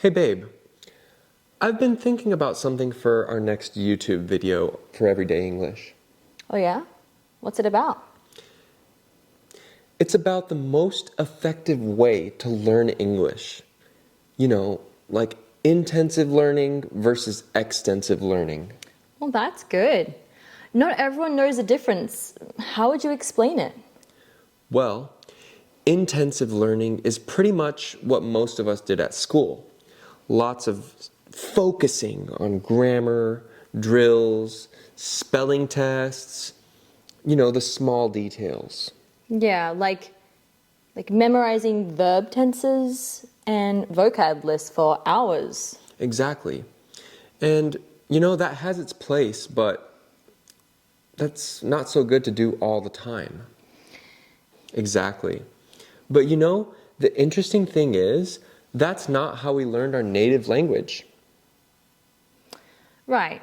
Hey babe, I've been thinking about something for our next YouTube video for Everyday English. Oh yeah? What's it about? It's about the most effective way to learn English. You know, like intensive learning versus extensive learning. Well, that's good. Not everyone knows the difference. How would you explain it? Well, intensive learning is pretty much what most of us did at school. Lots of focusing on grammar, drills, spelling tests, the small details. Yeah, like memorizing verb tenses and vocab lists for hours. Exactly. And, that has its place, but that's not so good to do all the time. Exactly. But the interesting thing is, that's not how we learned our native language. Right.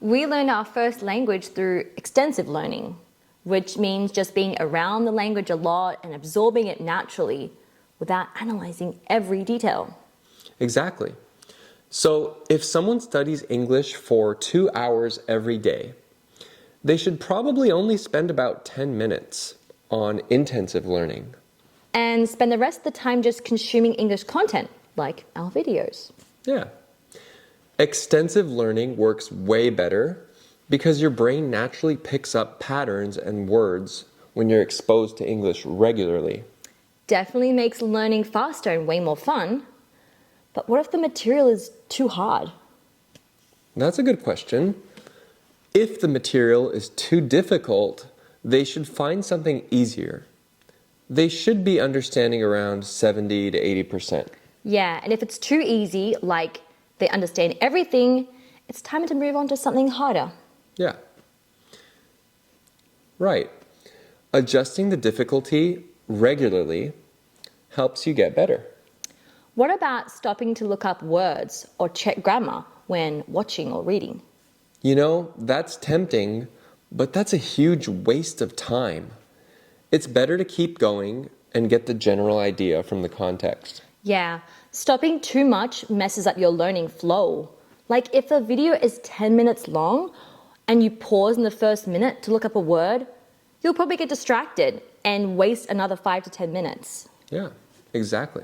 We learn our first language through extensive learning, which means just being around the language a lot and absorbing it naturally without analyzing every detail. Exactly. So if someone studies English for 2 hours every day, they should probably only spend about 10 minutes on intensive learning. And spend the rest of the time just consuming English content, like our videos. Yeah. Extensive learning works way better because your brain naturally picks up patterns and words when you're exposed to English regularly. Definitely makes learning faster and way more fun. But what if the material is too hard? That's a good question. If the material is too difficult, they should find something easier. They should be understanding around 70 to 80%. Yeah, and if it's too easy, like they understand everything, it's time to move on to something harder. Yeah. Right. Adjusting the difficulty regularly helps you get better. What about stopping to look up words or check grammar when watching or reading? That's tempting, but that's a huge waste of time. It's better to keep going and get the general idea from the context. Yeah, stopping too much messes up your learning flow. Like if a video is 10 minutes long and you pause in the first minute to look up a word, you'll probably get distracted and waste another 5 to 10 minutes. Yeah, exactly.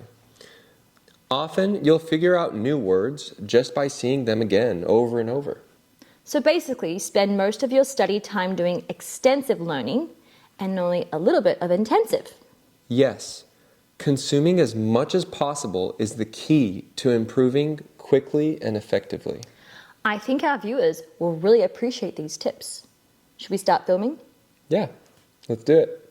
Often you'll figure out new words just by seeing them again over and over. So basically, spend most of your study time doing extensive learning and only a little bit of intensive. Yes, consuming as much as possible is the key to improving quickly and effectively. I think our viewers will really appreciate these tips. Should we start filming? Yeah, let's do it.